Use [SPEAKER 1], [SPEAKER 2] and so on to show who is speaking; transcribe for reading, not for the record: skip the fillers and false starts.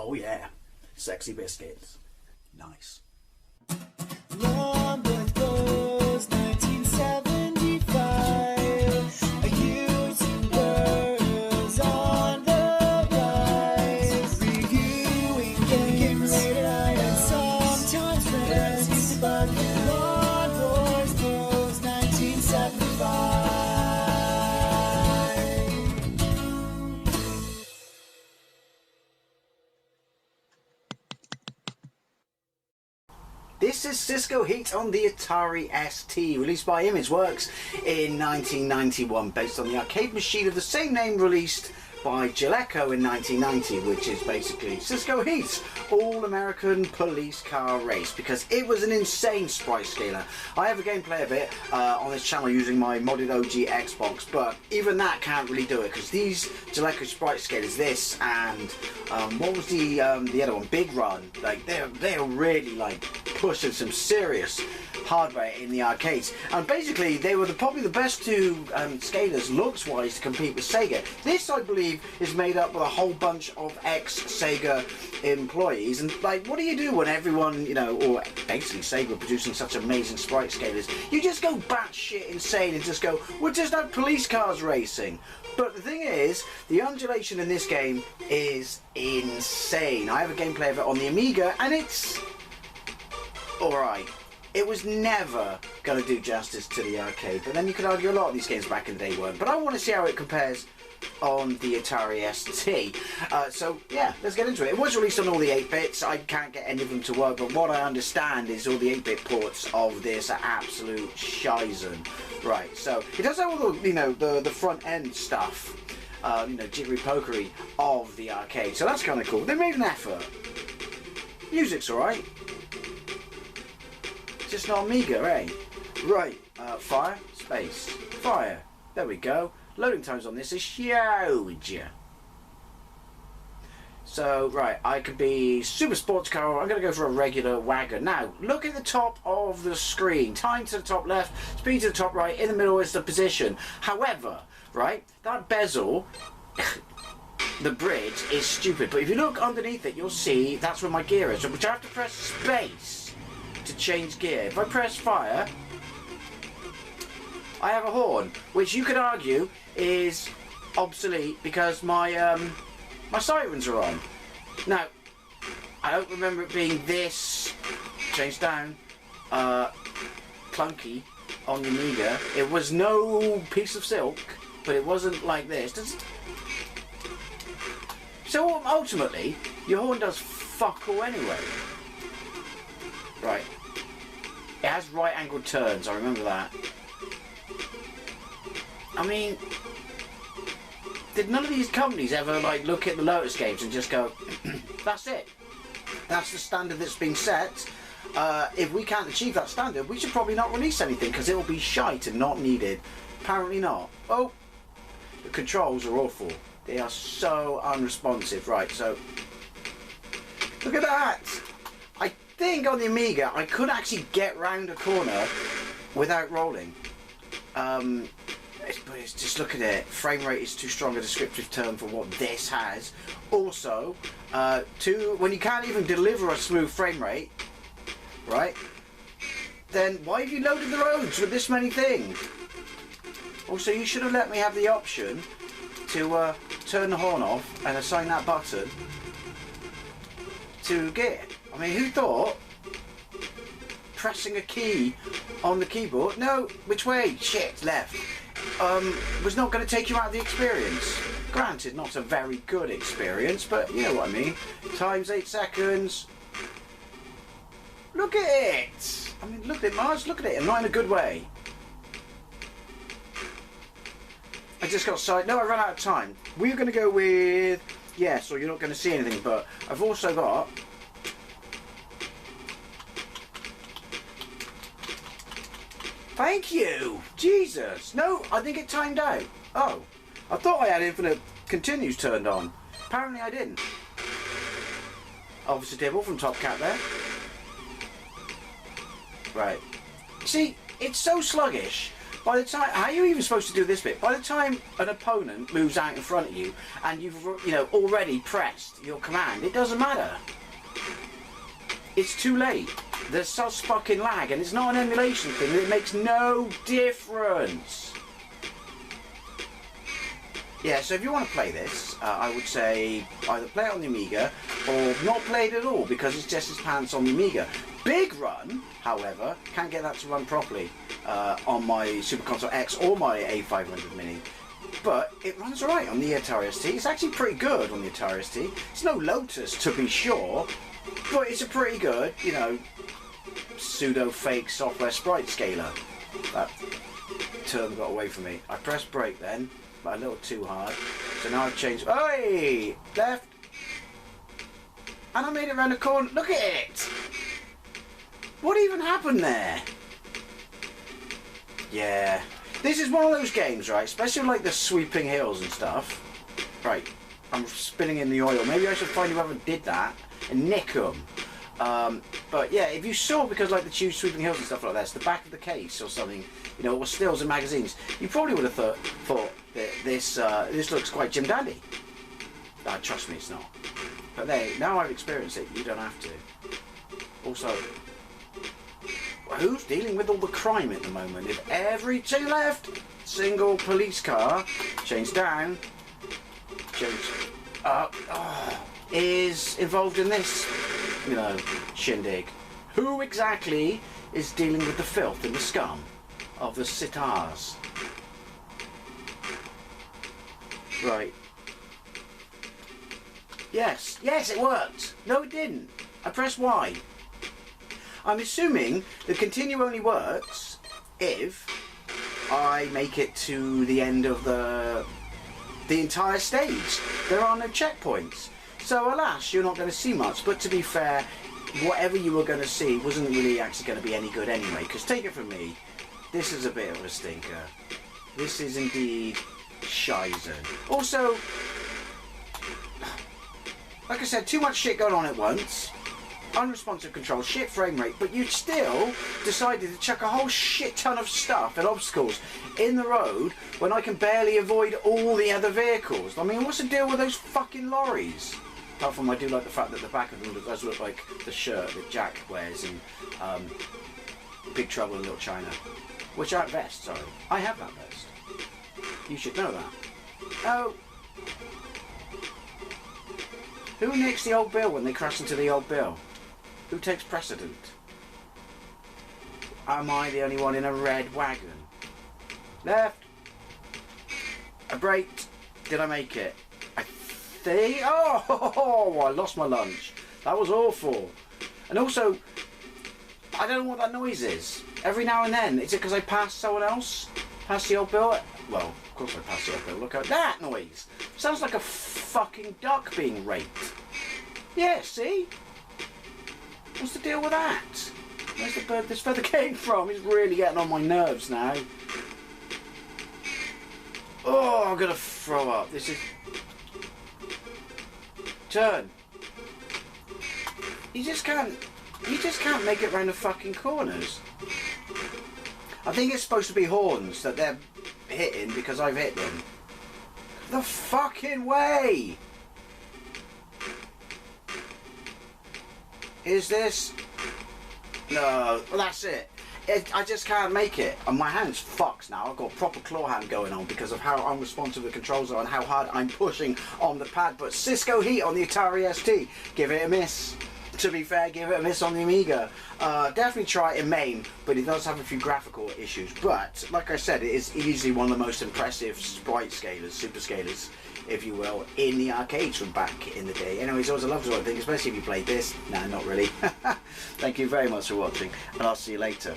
[SPEAKER 1] Oh yeah, sexy biscuits. Nice.
[SPEAKER 2] London Blues 1975. A YouTuber's on the rise. Reviewing games late at night and sometimes friends. But Lord Boys Blues 1975.
[SPEAKER 1] This is Cisco Heat on the ATARI ST, released by Imageworks in 1991, based on the arcade machine of the same name released by Jaleco in 1990, which is basically Cisco Heat, all-American police car race, because it was an insane sprite scaler. I have a gameplay of it on this channel using my modded OG Xbox, but even that can't really do it, because these Jaleco sprite scalers, this and what was the other one, Big Run, like they're really like pushing some serious hardware in the arcades, and basically they were probably the best two scalers looks wise to compete with Sega. This, I believe, is made up with a whole bunch of ex-Sega employees, and like, what do you do when everyone, you know, or basically Sega producing such amazing sprite scalers? You just go batshit insane and just go, we're just like police cars racing. But the thing is, the undulation in this game is insane. I have a gameplay of it on the Amiga, and it's alright. It was never going to do justice to the arcade, but then you could argue a lot of these games back in the day weren't. But I want to see how it compares on the ATARI ST. So yeah, let's get into it. It was released on all the 8-bits. I can't get any of them to work, but what I understand is all the 8-bit ports of this are absolute shizen. Right, so it does have all the, you know, the front end stuff, you know, jiggery pokery of the arcade. So that's kind of cool. They made an effort. Music's alright. Just not Amiga, eh? Right, fire, space, fire. There we go. Loading times on this is huge. So, right, I could be super sports car, or I'm going to go for a regular wagon. Now, look at the top of the screen. Time to the top left, speed to the top right, in the middle is the position. However, right, that bezel, the bridge is stupid. But if you look underneath it, you'll see that's where my gear is, which I have to press space to change gear. If I press fire, I have a horn, which you could argue is obsolete because my my sirens are on. Now, I don't remember it being this, change down, clunky on the Amiga. It was no piece of silk, but it wasn't like this. So ultimately, your horn does fuck all anyway. Right. It has right angled turns, I remember that. I mean, did none of these companies ever like look at the Lotus games and just go, that's it, that's the standard that's been set, if we can't achieve that standard we should probably not release anything because it will be shite and not needed? Apparently not. Oh, the controls are awful, they are so unresponsive. Right, so look at that. I think on the Amiga I could actually get round a corner without rolling. But it's just, look at it, frame rate is too strong a descriptive term for what this has. Also, when you can't even deliver a smooth frame rate, right, then why have you loaded the roads with this many things? Also, you should have let me have the option to turn the horn off and assign that button to gear. I mean, who thought pressing a key on the keyboard, no, which way, shit, left, was not going to take you out of the experience? Granted, not a very good experience, but you know what I mean. Times 8 seconds. Look at it! I mean, look at it, Mars, look at it, and not in a good way. I just got side. No, I ran out of time. We were going to go with yes, or you're not going to see anything, but I've also got thank you! Jesus! No, I think it timed out. Oh, I thought I had infinite continues turned on. Apparently I didn't. Officer Dibble from Top Cat there. Right. See, it's so sluggish By the time, how are you even supposed to do this bit? By the time an opponent moves out in front of you and you've, you know, already pressed your command, it doesn't matter. It's too late. There's such fucking lag, and it's not an emulation thing. It makes no difference. Yeah, so if you want to play this, I would say either play it on the Amiga or not play it at all, because it's just as pants on the Amiga. Big Run, however, can't get that to run properly on my Super Console X or my A500 Mini. But it runs alright on the ATARI ST. It's actually pretty good on the ATARI ST. It's no Lotus, to be sure, but it's a pretty good, you know, pseudo-fake software sprite scaler. That term got away from me. I pressed brake then, but a little too hard. So now I've changed. Oi! Left! And I made it around the corner. Look at it! What even happened there? Yeah. This is one of those games, right? Especially like the sweeping hills and stuff. Right. I'm spinning in the oil. Maybe I should find whoever did that and nick them. But yeah, if you saw, because like the Tube Sweeping Hills and stuff like that, it's the back of the case or something, you know, or stills in magazines, you probably would have thought that this looks quite Jim Dandy. Trust me, it's not. But now I've experienced it, you don't have to. Also, who's dealing with all the crime at the moment? If every to left single police car, change down, change up, is involved in this, you know, shindig. Who exactly is dealing with the filth and the scum of the sitars? Right. Yes, it worked. No, it didn't. I pressed Y. I'm assuming the continue only works if I make it to the end of the entire stage. There are no checkpoints. So alas, you're not going to see much, but to be fair, whatever you were going to see wasn't really actually going to be any good anyway, because take it from me, this is a bit of a stinker. This is indeed shizen. Also, like I said, too much shit going on at once, unresponsive control, shit frame rate, but you still decided to chuck a whole shit ton of stuff and obstacles in the road when I can barely avoid all the other vehicles. I mean, what's the deal with those fucking lorries? Apart from I do like the fact that the back of them does look like the shirt that Jack wears in Big Trouble in Little China. Which vest, sorry. I have that vest. You should know that. Oh. Who nicks the old bill when they crash into the old bill? Who takes precedent? Am I the only one in a red wagon? Left. I braked. Did I make it? I think. Oh, I lost my lunch. That was awful. And also, I don't know what that noise is. Every now and then, is it because I passed someone else? Passed the old bill? Well, of course I passed the old bill. Look at that noise. Sounds like a fucking duck being raped. Yeah, see? What's the deal with that? Where's the bird this feather came from? It's really getting on my nerves now. Oh, I'm gonna throw up. This is... Turn. You just can't make it round the fucking corners. I think it's supposed to be horns that they're hitting because I've hit them. The fucking way! Is this? No, well, that's it. I just can't make it. And my hand's fucked now. I've got a proper claw hand going on because of how unresponsive the controls are and how hard I'm pushing on the pad. But Cisco Heat on the ATARI ST, give it a miss. To be fair, give it a miss on the Amiga. Definitely try it in MAME, but it does have a few graphical issues. But, like I said, it is easily one of the most impressive sprite scalers, super scalers, if you will, in the arcades from back in the day. Anyways, always a love to thing, especially if you played this. Nah, not really. Thank you very much for watching, and I'll see you later.